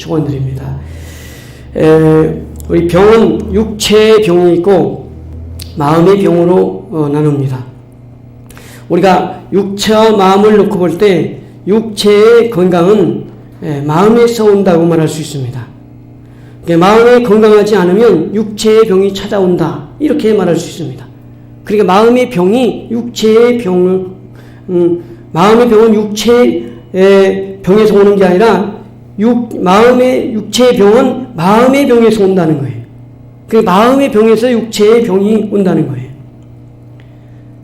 축원드립니다. 우리 병은 육체의 병이 있고 마음의 병으로 나눕니다. 우리가 육체와 마음을 놓고 볼 때 육체의 건강은 마음에서 온다고 말할 수 있습니다. 마음이 건강하지 않으면 육체의 병이 찾아온다, 이렇게 말할 수 있습니다. 그러니까 마음의 병이 육체의 병을 마음의 병은 육체의 병에서 오는 게 아니라 마음의 육체의 병은 마음의 병에서 온다는 거예요. 그 마음의 병에서 육체의 병이 온다는 거예요.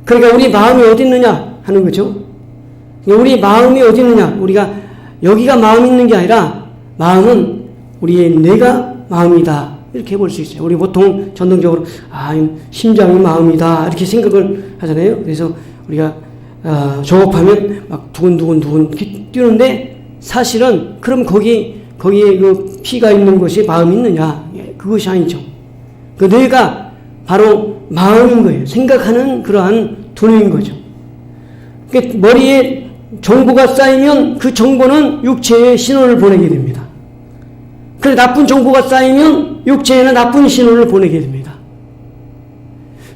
그러니까 우리 마음이 어디 있느냐 하는 거죠. 우리 마음이 어디 있느냐, 우리가 여기가 마음이 있는 게 아니라 마음은 우리의 뇌가 마음이다, 이렇게 볼 수 있어요. 우리 보통 전통적으로 심장이 마음이다 이렇게 생각을 하잖아요. 그래서 우리가 조급하면 막 두근두근 뛰는데, 사실은 그럼 거기에 그 피가 있는 곳이 마음이 있느냐? 그것이 아니죠. 그 뇌가 바로 마음인 거예요. 생각하는 그러한 두뇌인 거죠. 그러니까 머리에 정보가 쌓이면 그 정보는 육체에 신호를 보내게 됩니다. 그래서 나쁜 정보가 쌓이면 육체에는 나쁜 신호를 보내게 됩니다.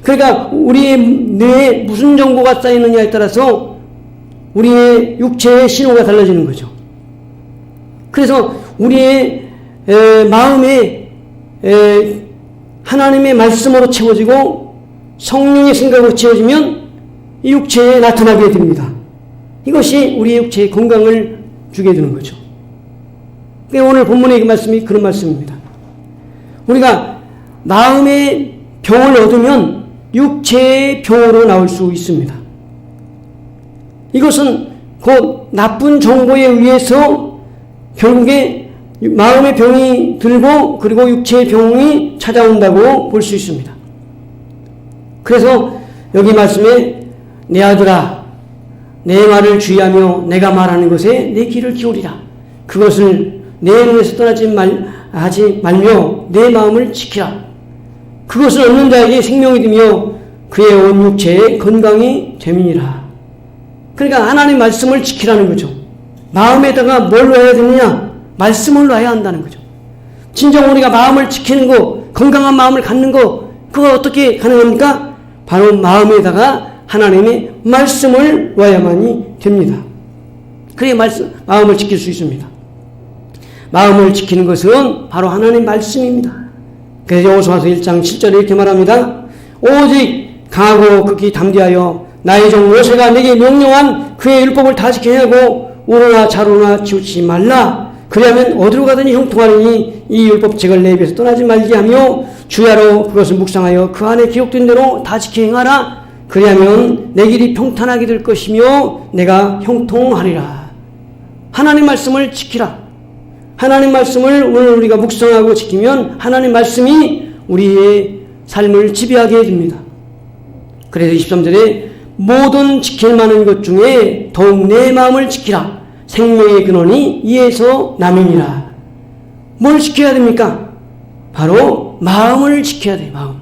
그러니까 우리의 뇌에 무슨 정보가 쌓이느냐에 따라서 우리의 육체의 신호가 달라지는 거죠. 그래서 우리의 마음에 하나님의 말씀으로 채워지고 성령의 생각으로 채워지면 이 육체에 나타나게 됩니다. 이것이 우리의 육체의 건강을 주게 되는 거죠. 오늘 본문의 말씀이 그런 말씀입니다. 우리가 마음의 병을 얻으면 육체의 병으로 나올 수 있습니다. 이것은 곧 나쁜 정보에 의해서 결국에 마음의 병이 들고 그리고 육체의 병이 찾아온다고 볼 수 있습니다. 그래서 여기 말씀에 내 아들아 내 말을 주의하며 내가 말하는 것에 내 귀를 기울이라. 그것을 내 눈에서 떠나지 말며 내 마음을 지키라. 그것을 얻는 자에게 생명이 되며 그의 온 육체의 건강이 됨이니라. 그러니까 하나님 말씀을 지키라는 거죠. 마음에다가 뭘 놔야 되느냐? 말씀을 놔야 한다는 거죠. 진정 우리가 마음을 지키는 거, 건강한 마음을 갖는 거, 그거 어떻게 가능합니까? 바로 마음에다가 하나님의 말씀을 놔야만이 됩니다. 그래야 마음을 지킬 수 있습니다. 마음을 지키는 것은 바로 하나님 말씀입니다. 그래서 여호수아서 1장 7절에 이렇게 말합니다. 오직 강하고 극히 담대하여 나의 종 모세가 내게 명령한 그의 율법을 다 지켜야 하고 우로나 자로나 치우치지 말라. 그리하면 어디로 가든지 형통하리니 이 율법책을 내 입에서 떠나지 말게 하며 주야로 그것을 묵상하여 그 안에 기록된 대로 다 지켜 행하라. 그리하면 내 길이 평탄하게 될 것이며 내가 형통하리라. 하나님 말씀을 지키라. 하나님 말씀을 오늘 우리가 묵상하고 지키면 하나님 말씀이 우리의 삶을 지배하게 됩니다. 그래서 23절에 모든 지킬 만한 것 중에 더욱 내 마음을 지키라. 생명의 근원이 이에서 남이니라. 뭘 지켜야 됩니까? 바로 마음을 지켜야 돼요. 마음.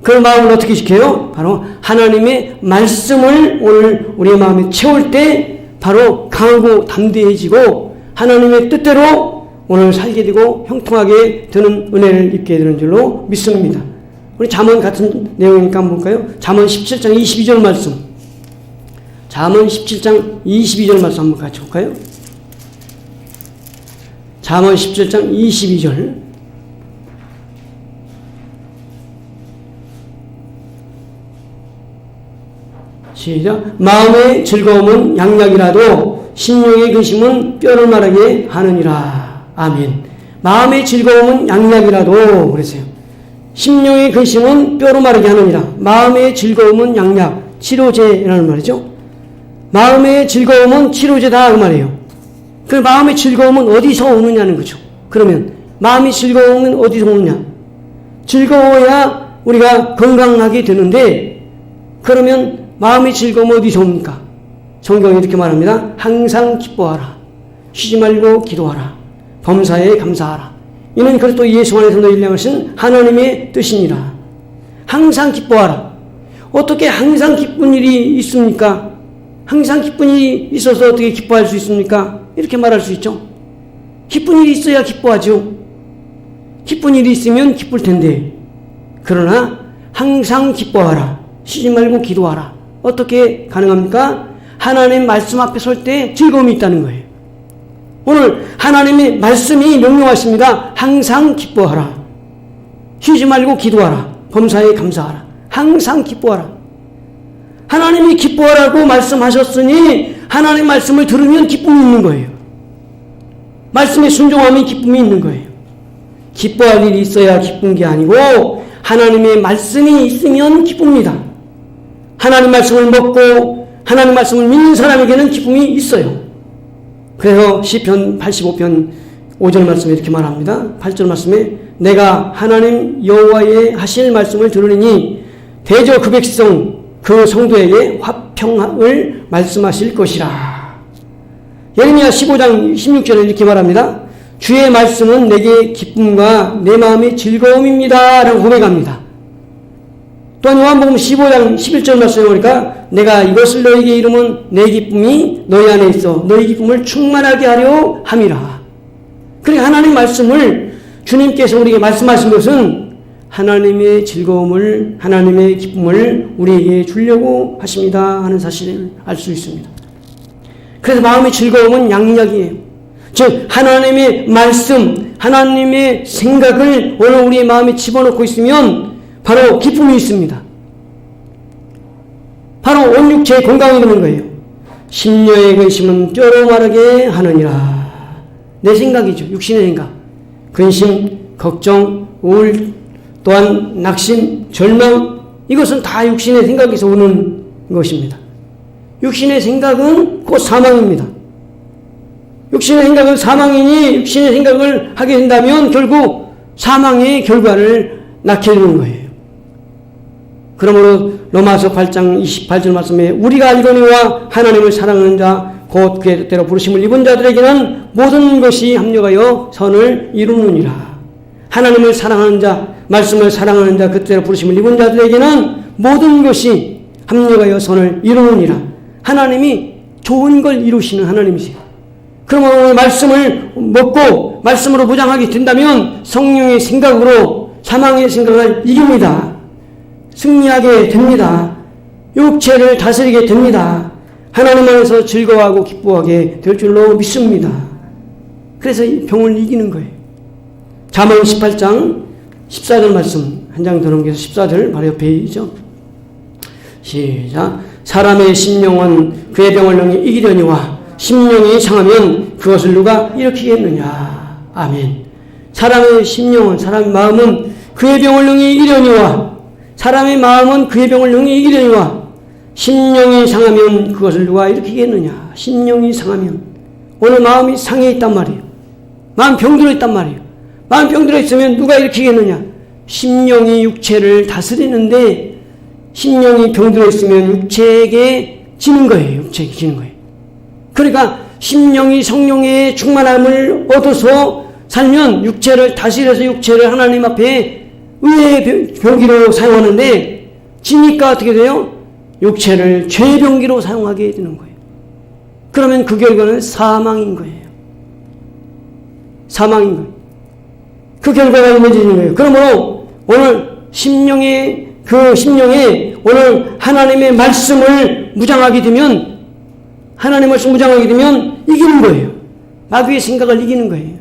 그 마음을 어떻게 지켜요? 바로 하나님의 말씀을 오늘 우리의 마음에 채울 때 바로 강하고 담대해지고 하나님의 뜻대로 오늘 살게 되고 형통하게 되는 은혜를 입게 되는 줄로 믿습니다. 우리 잠언 같은 내용이니까 한번 볼까요? 잠언 17장 22절 말씀. 잠언 17장 22절 말씀 한번 같이 볼까요? 잠언 17장 22절. 시작. 마음의 즐거움은 양약이라도 심령의 근심은 뼈를 마르게 하느니라. 아멘. 마음의 즐거움은 양약이라도 그랬어요. 심령의 근심은 뼈로 마르게 하느니라. 마음의 즐거움은 양약, 치료제라는 말이죠. 마음의 즐거움은 치료제다 그 말이에요. 그 마음의 즐거움은 어디서 오느냐는 거죠. 그러면 마음의 즐거움은 어디서 오느냐? 즐거워야 우리가 건강하게 되는데 그러면 마음의 즐거움은 어디서 옵니까? 성경이 이렇게 말합니다. 항상 기뻐하라. 쉬지 말고 기도하라. 범사에 감사하라. 이는 그리스도 예수 안에서 너희를 향하신 하나님의 뜻이니라. 항상 기뻐하라. 어떻게 항상 기쁜 일이 있습니까? 항상 기쁜 일이 있어서 어떻게 기뻐할 수 있습니까? 이렇게 말할 수 있죠. 기쁜 일이 있어야 기뻐하죠. 기쁜 일이 있으면 기쁠 텐데. 그러나 항상 기뻐하라. 쉬지 말고 기도하라. 어떻게 가능합니까? 하나님 말씀 앞에 설 때 즐거움이 있다는 거예요. 오늘 하나님의 말씀이 명령하십니다. 항상 기뻐하라. 쉬지 말고 기도하라. 범사에 감사하라. 항상 기뻐하라. 하나님이 기뻐하라고 말씀하셨으니 하나님 말씀을 들으면 기쁨이 있는 거예요. 말씀에 순종하면 기쁨이 있는 거예요. 기뻐할 일이 있어야 기쁜 게 아니고 하나님의 말씀이 있으면 기쁩니다. 하나님 말씀을 먹고 하나님 말씀을 믿는 사람에게는 기쁨이 있어요. 그래서 시편 85편 5절 말씀에 이렇게 말합니다. 8절 말씀에 내가 하나님 여호와의 하실 말씀을 들으니 대저 그 백성 그 성도에게 화평을 말씀하실 것이라. 예레미야 15장 16절에 이렇게 말합니다. 주의 말씀은 내게 기쁨과 내 마음의 즐거움입니다 라고 고백합니다. 또한 요한복음 15장 11절 말씀에 보니까 내가 이것을 너에게 이루면 내 기쁨이 너희 안에 있어 너희 기쁨을 충만하게 하려 함이라. 그러니까 하나님 말씀을 주님께서 우리에게 말씀하신 것은 하나님의 즐거움을 하나님의 기쁨을 우리에게 주려고 하십니다 하는 사실을 알 수 있습니다. 그래서 마음의 즐거움은 양약이에요. 즉 하나님의 말씀 하나님의 생각을 오늘 우리의 마음에 집어넣고 있으면 바로 기쁨이 있습니다. 바로 온 육체의 건강이 되는 거예요. 심령의 근심은 뼈로 마르게 하느니라. 내 생각이죠. 육신의 생각. 근심, 걱정, 우울, 또한 낙심, 절망, 이것은 다 육신의 생각에서 오는 것입니다. 육신의 생각은 곧 사망입니다. 육신의 생각은 사망이니 육신의 생각을 하게 된다면 결국 사망의 결과를 낳게 되는 거예요. 그러므로 로마서 8장 28절 말씀에 우리가 알거니와 하나님을 사랑하는 자 곧 그의 뜻대로 부르심을 입은 자들에게는 모든 것이 합력하여 선을 이루느니라. 하나님을 사랑하는 자, 말씀을 사랑하는 자, 그때로 부르심을 입은 자들에게는 모든 것이 합력하여 선을 이루느니라. 하나님이 좋은 걸 이루시는 하나님이세요. 그러면 오늘 말씀을 먹고 말씀으로 무장하게 된다면 성령의 생각으로 사망의 생각을 이깁니다. 승리하게 됩니다. 육체를 다스리게 됩니다. 하나님 안에서 즐거워하고 기뻐하게 될 줄로 믿습니다. 그래서 이 병을 이기는 거예요. 잠언 18장 14절 말씀 한 장 더 넘겨서 14절 바로 옆에 있죠. 시작. 사람의 심령은 그의 병을 능히 이기려니와 심령이 상하면 그것을 누가 일으키겠느냐. 아멘. 사람의 심령은 사람의 마음은 그의 병을 능히 이기려니와 사람의 마음은 그의 병을 능히 이기려니와 심령이 상하면 그것을 누가 일으키겠느냐. 심령이 상하면 오늘 마음이 상해 있단 말이에요. 마음 병들어 있단 말이에요. 마음 병들어 있으면 누가 일으키겠느냐. 심령이 육체를 다스리는데 심령이 병들어 있으면 육체에게 지는 거예요. 육체에게 지는 거예요. 그러니까 심령이 성령의 충만함을 얻어서 살면 육체를 다스려서 육체를 하나님 앞에 의의 병기로 사용하는데 지니까 어떻게 돼요? 육체를 죄의 병기로 사용하게 되는 거예요. 그러면 그 결과는 사망인 거예요. 사망인 거예요. 그 결과가 이루어지는 거예요. 그러므로 오늘 심령에 오늘 하나님의 말씀을 무장하게 되면 하나님의 말씀 무장하게 되면 이기는 거예요. 마귀의 생각을 이기는 거예요.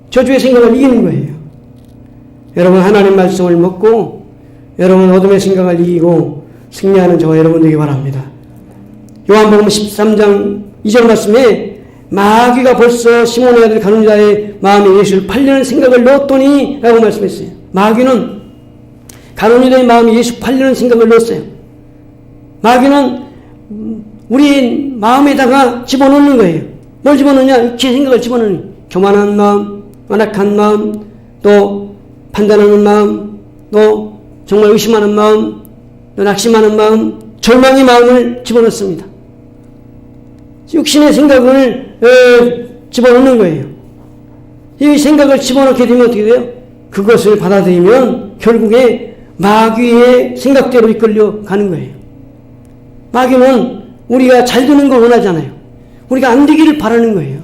저주의 생각을 이기는 거예요. 여러분 하나님 말씀을 먹고 여러분 어둠의 생각을 이기고 승리하는 저와 여러분 되기 바랍니다. 요한복음 13장 2절 말씀에 마귀가 벌써 시몬의 아들 가룟유다의 마음에 예수를 팔려는 생각을 넣었더니 라고 말씀했어요. 마귀는 가룟유다의 마음에 예수 팔려는 생각을 넣었어요. 마귀는 우리 마음에다가 집어넣는 거예요. 뭘 집어넣냐? 육체의 생각을 집어넣는 교만한 마음, 완악한 마음, 또 판단하는 마음, 또 정말 의심하는 마음, 또 낙심하는 마음, 절망의 마음을 집어넣습니다. 육신의 생각을 집어넣는 거예요. 이 생각을 집어넣게 되면 어떻게 돼요? 그것을 받아들이면 결국에 마귀의 생각대로 이끌려 가는 거예요. 마귀는 우리가 잘 되는 걸 원하잖아요. 우리가 안 되기를 바라는 거예요.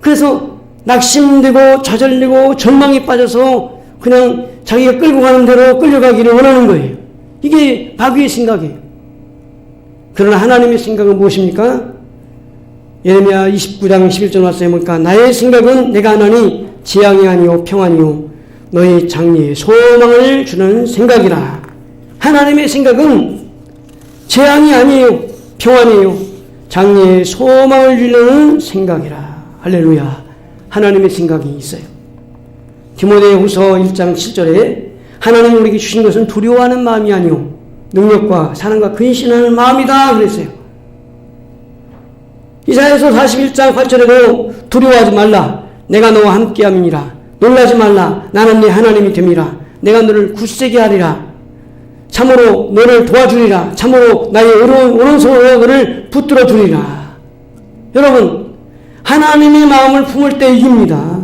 그래서 낙심되고 좌절되고 절망에 빠져서 그냥 자기가 끌고 가는 대로 끌려가기를 원하는 거예요. 이게 마귀의 생각이에요. 그러나 하나님의 생각은 무엇입니까? 예레미야 29장 11절 말씀에 보니까 나의 생각은 내가 하나니 재앙이 아니요 평안이요 너희 장래에 소망을 주는 생각이라. 하나님의 생각은 재앙이 아니에요. 평안이에요. 장래에 소망을 주려는 생각이라. 할렐루야. 하나님의 생각이 있어요. 디모데후서 1장 7절에 하나님이 우리에게 주신 것은 두려워하는 마음이 아니요 능력과 사랑과 근신하는 마음이다 그랬어요. 이사야서 41장 8절에도 두려워하지 말라. 내가 너와 함께함이니라. 놀라지 말라. 나는 네 하나님이 됨이라. 내가 너를 굳세게 하리라. 참으로 너를 도와주리라. 참으로 나의 오른손으로 너를 붙들어 주리라. 여러분, 하나님의 마음을 품을 때 이깁니다.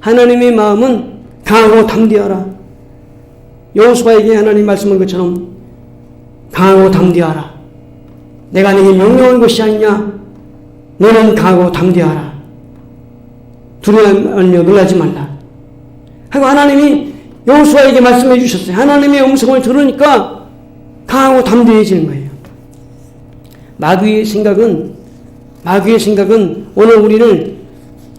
하나님의 마음은 강하고 담대하라. 여호수아에게 하나님 말씀한 것처럼 강하고 담대하라. 내가 네게 명령한 것이 아니냐. 너는 강하고 담대하라. 두려워하지 말며 놀라지 말라. 하고 하나님이 여호수아에게 말씀해 주셨어요. 하나님의 음성을 들으니까 강하고 담대해지는 거예요. 마귀의 생각은 오늘 우리를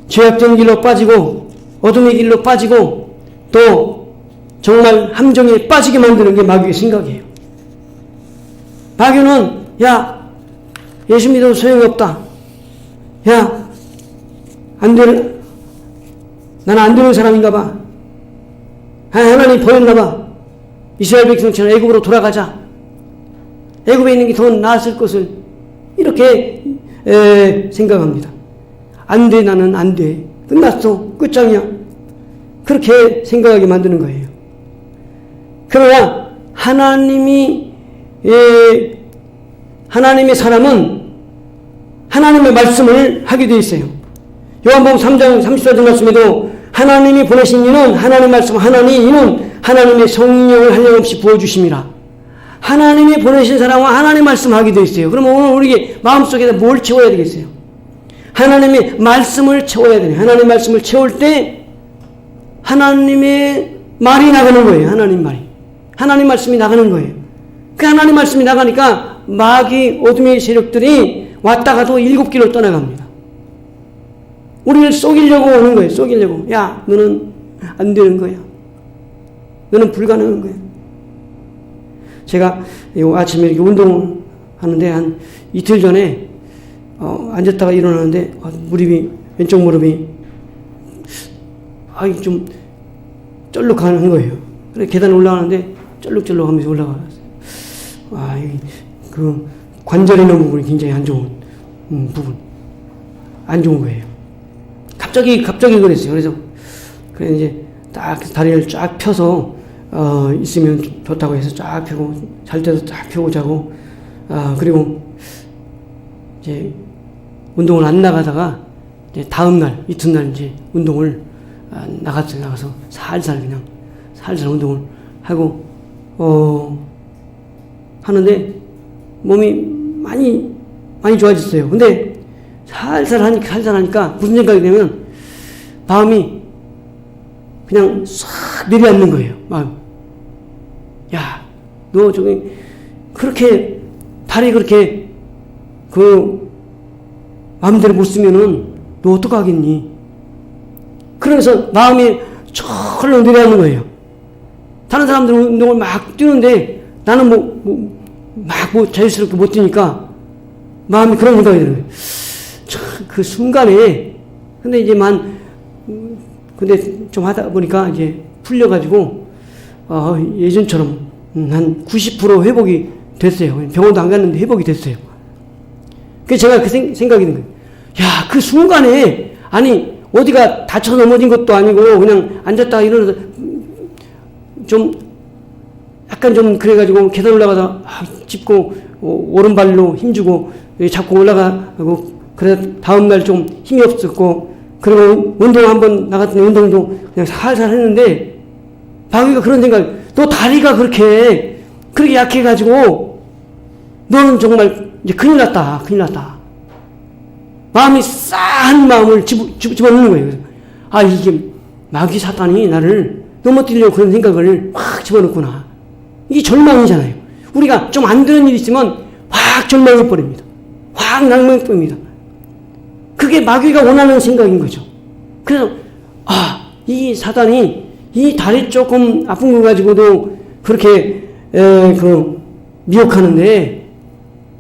죄악된 길로 빠지고 어둠의 길로 빠지고 또 정말 함정에 빠지게 만드는 게 마귀의 생각이에요. 마귀는 야 예수 믿어도 소용이 없다. 야 나는 안 되는 사람인가 봐. 하나님 버렸나 봐. 이스라엘 백성처럼 애굽으로 돌아가자. 애굽에 있는 게 더 나았을 것을 이렇게 생각합니다. 안 돼, 나는 안 돼. 끝났어. 끝장이야. 그렇게 생각하게 만드는 거예요. 그러나 하나님의 사람은 하나님의 말씀을 하게 되어 있어요. 요한복음 3장 34절 말씀에도 하나님이 보내신 이는 하나님 말씀 이는 하나님의 성령을 한량없이 부어주심이라. 하나님이 보내신 사람은 하나님 말씀하게 되어 있어요. 그러면 오늘 우리에게 마음속에다 뭘 채워야 되겠어요? 하나님의 말씀을 채워야 되네. 하나님 말씀을 채울 때 하나님의 말이 나가는 거예요. 하나님 말이. 하나님 말씀이 나가는 거예요. 그 하나님 말씀이 나가니까 마귀 어둠의 세력들이 왔다가도 7길로 떠나갑니다. 우리를 속이려고 오는 거예요. 속이려고. 야, 너는 안 되는 거야. 너는 불가능한 거야. 제가 아침에 이렇게 운동을 하는데 한 이틀 전에 앉았다가 일어나는데 왼쪽 무릎이 좀 쩔룩하는 거예요. 그래서 계단 올라가는데 쩔룩쩔룩 하면서 올라가서 그 관절에 있는 부분이 굉장히 안 좋은 안 좋은 거예요. 갑자기 그랬어요. 그래서 이제 딱 다리를 쫙 펴서 있으면 좋다고 해서 쫙 펴고 잘 때도 쫙 펴고 자고 그리고 이제 운동을 안 나가다가 이제 다음 날 이튿날 이제 운동을 나가서 살살 운동을 하고 하는데 몸이 많이 좋아졌어요. 근데 살살 하니까 무슨 생각이 되면 마음이 그냥 싹 내려앉는 거예요. 야, 너 저기 그렇게 다리 그렇게 마음대로 못 쓰면은 너 어떡하겠니? 그러면서 마음이 철렁 내려앉는 거예요. 다른 사람들은 운동을 막 뛰는데 나는 자유스럽게 못 뛰니까 마음이 그런 생각이 드는 거예요. 그 순간에 근데 좀 하다 보니까 이제 풀려가지고 예전처럼 한 90% 회복이 됐어요. 병원도 안 갔는데 회복이 됐어요. 그래서 제가 그 생각이 드는 거예요. 야, 그 순간에 어디가 다쳐 넘어진 것도 아니고 그냥 앉았다가 일어나서 약간 그래가지고 계단 올라가다 짚고 오른발로 힘주고 잡고 올라가고 그래서 다음날 좀 힘이 없었고 그리고 운동 한번 나갔더니 운동도 그냥 살살 했는데 마귀가 그런 생각, 너 다리가 그렇게 약해가지고 너는 정말 이제 큰일 났다. 마음이 싸한 마음을 집어넣는 거예요. 아, 이게 마귀 사탄이 나를 넘어뜨리려고 그런 생각을 확 집어넣구나. 이게 절망이잖아요. 우리가 좀 안 되는 일이 있으면 확 절망해버립니다. 확 낭망해버립니다. 그게 마귀가 원하는 생각인 거죠. 그래서 이 사단이 이 다리 조금 아픈 거 가지고도 그렇게 미혹하는데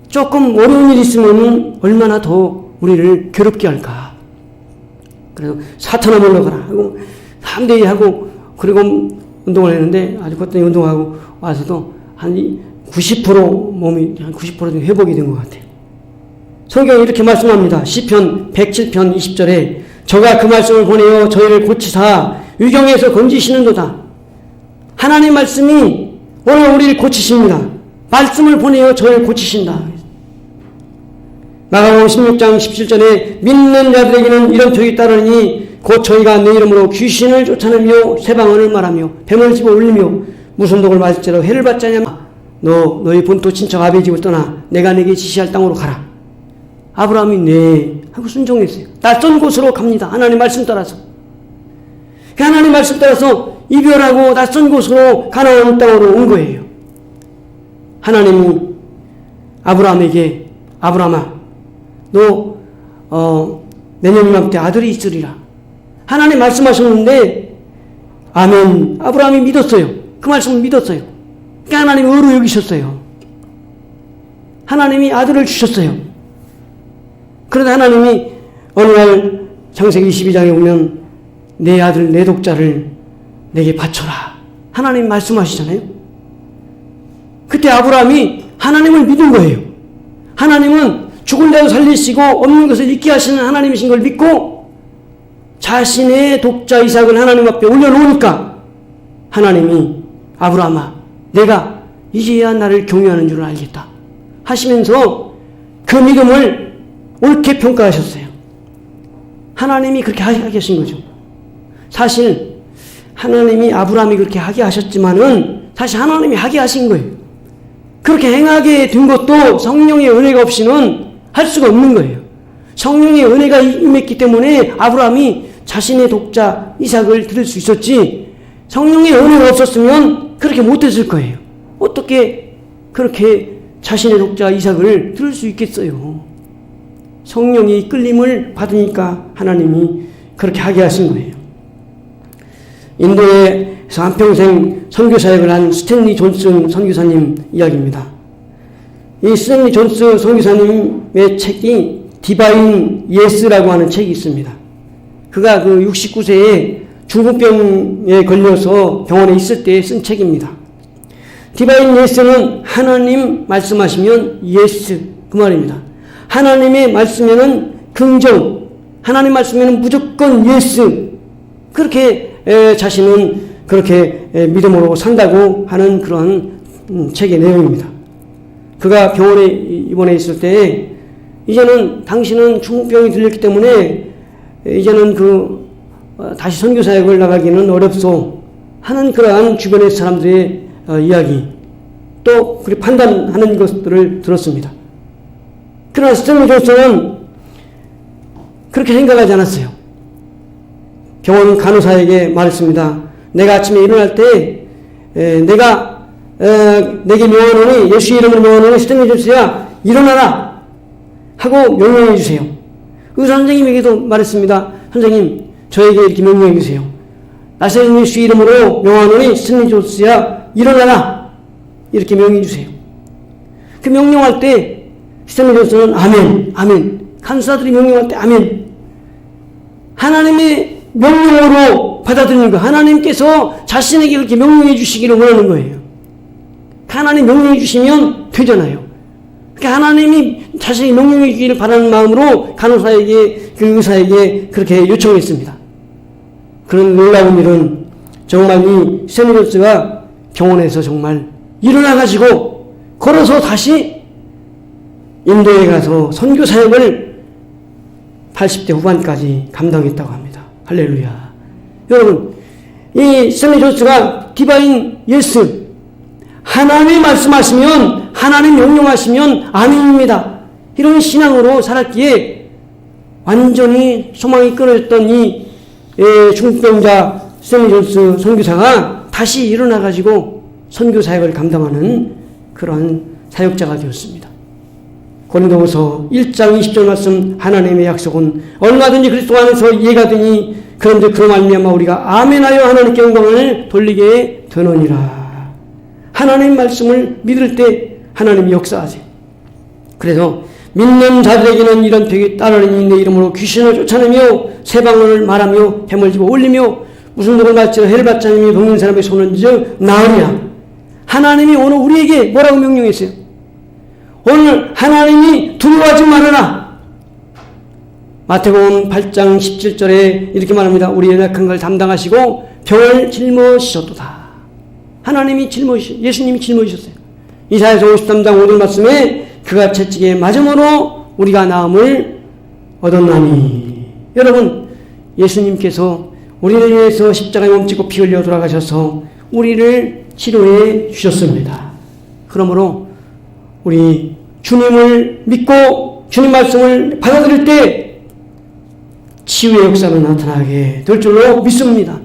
조금 어려운 일이 있으면 얼마나 더 우리를 괴롭게 할까. 그래서 사탄아 물러가라 하고 3대2 하고 그리고 운동을 했는데 아주 그때 운동하고 와서도 한 90% 몸이 한 90% 정도 회복이 된 것 같아요. 성경이 이렇게 말씀합니다. 시편 107편 20절에 저가 그 말씀을 보내어 저희를 고치사 위경에서 건지시는도다. 하나님 말씀이 오늘 우리를 고치십니다. 말씀을 보내어 저희를 고치신다. 마가복음 16장 17절에 믿는 자들에게는 이런 족이 따르니 곧 저희가 내 이름으로 귀신을 쫓아내며 새방언을 말하며 뱀을 집어 올리며 무슨 독을 맞을지라도 해를 받지 않냐면 너희 본토 친척 아비의 집을 떠나 내가 내게 지시할 땅으로 가라. 아브라함이 네 하고 순종했어요. 낯선 곳으로 갑니다. 하나님 말씀 따라서. 그 하나님 말씀 따라서 이별하고 낯선 곳으로 가나안 땅으로 온 거예요. 하나님이 아브라함에게 아브라함아 너 내년 이맘때 아들이 있으리라. 하나님 말씀하셨는데 아멘. 아브라함이 믿었어요. 그 말씀을 믿었어요. 그러니까 하나님이 의로 여기셨어요. 하나님이 아들을 주셨어요. 그러다 하나님이 어느 날 창세기 22장에 보면 내 아들 내 독자를 내게 바쳐라. 하나님 말씀하시잖아요. 그때 아브라함이 하나님을 믿은 거예요. 하나님은 죽은 자도 살리시고 없는 것을 있게 하시는 하나님이신 걸 믿고 자신의 독자 이삭을 하나님 앞에 올려놓으니까 하나님이 아브라함아 내가 이제야 나를 경외하는 줄 알겠다 하시면서 그 믿음을 옳게 평가하셨어요. 하나님이 그렇게 하게 하신 거죠. 사실 하나님이 아브라함이 그렇게 하게 하셨지만은 사실 하나님이 하게 하신 거예요. 그렇게 행하게 된 것도 성령의 은혜가 없이는 할 수가 없는 거예요. 성령의 은혜가 임했기 때문에 아브라함이 자신의 독자 이삭을 드릴 수 있었지 성령의 은혜가 없었으면 그렇게 못했을 거예요. 어떻게 그렇게 자신의 독자 이삭을 드릴 수 있겠어요. 성령이 끌림을 받으니까 하나님이 그렇게 하게 하신 거예요. 인도에서 한평생 선교사역을 한 스탠리 존슨 선교사님 이야기입니다. 이 스탠리 존슨 선교사님의 책이 디바인 예스라고 하는 책이 있습니다. 그가 그 69세에 중풍병에 걸려서 병원에 있을 때 쓴 책입니다. 디바인 예스는 하나님 말씀하시면 예스 그 말입니다. 하나님의 말씀에는 긍정, 하나님 말씀에는 무조건 예스. 그렇게 자신은 그렇게 믿음으로 산다고 하는 그런 책의 내용입니다. 그가 병원에 입원해 있을 때 이제는 당신은 중풍병이 들렸기 때문에 이제는 다시 선교사역을 나가기는 어렵소 하는 그러한 주변의 사람들의 이야기 또 그렇게 판단하는 것들을 들었습니다. 그러나 스탠리 존슨은 그렇게 생각하지 않았어요. 병원 간호사에게 말했습니다. 내가 아침에 일어날 때 내가 내게 명하노니 예수 이름으로 명하노니 스탠리 존슨야 일어나라 하고 명령해 주세요. 의사 선생님에게도 말했습니다. 선생님 저에게 이렇게 명령해 주세요. 나사렛 예수 이름으로 명하노니 스탠리 존슨야 일어나라 이렇게 명령해 주세요. 그 명령할 때 스탠리 존슨은 아멘 아멘 간수사들이 명령할 때 아멘 하나님의 명령으로 받아들이는 거 하나님께서 자신에게 이렇게 명령해 주시기를 원하는 거예요. 하나님 명령해 주시면 되잖아요. 그러니까 하나님이 자신이 명령해 주기를 바라는 마음으로 간호사에게 그 의사에게 그렇게 요청했습니다. 그런 놀라운 일은 정말 이 스탠리 존슨가 병원에서 정말 일어나가지고 걸어서 다시 인도에 가서 선교 사역을 80대 후반까지 감당했다고 합니다. 할렐루야. 여러분, 이 스탠리 존슨가 디바인 예스, 하나님 말씀하시면, 하나님 명령하시면 아멘입니다. 이런 신앙으로 살았기에 완전히 소망이 끊어졌던 이 중병자 스탠리 존스 선교사가 다시 일어나가지고 선교 사역을 감당하는 그런 사역자가 되었습니다. 고린도후서 1장 20절 말씀, 하나님의 약속은 얼마든지 그리스도 안에서 이해가 되니 그런데 그로 말미암아 우리가 아멘하여 하나님께 영광을 돌리게 되느니라. 하나님 말씀을 믿을 때 하나님이 역사하세요. 그래서 믿는 자들에게는 이런 벽이 따르니 내 이름으로 귀신을 쫓아내며 새 방언을 말하며 뱀을 집어 올리며 무슨 독을 맞지라 해를 받지 않으며 병든 사람의 손을 찢어 나으리라. 하나님이 오늘 우리에게 뭐라고 명령했어요? 오늘 하나님이 두려워하지 말아라. 마태복음 8장 17절에 이렇게 말합니다. 우리 연약한 걸 담당하시고 병을 짊어지셨도다. 하나님이 예수님이 짊어지셨어요. 이사야서 53장 5절 말씀에 그가 채찍에 맞음으로 우리가 나음을 얻었나니. 여러분, 예수님께서 우리를 위해서 십자가에 몸지고 피 흘려 돌아가셔서 우리를 치료해 주셨습니다. 그러므로 우리 주님을 믿고 주님 말씀을 받아들일 때 치유의 역사가 나타나게 될 줄로 믿습니다.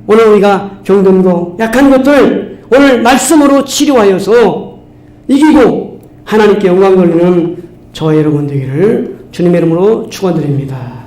오늘 우리가 병든 거, 약한 것들 오늘 말씀으로 치료하여서 이기고 하나님께 영광 돌리는 저와 여러분 되기를 주님의 이름으로 축원드립니다.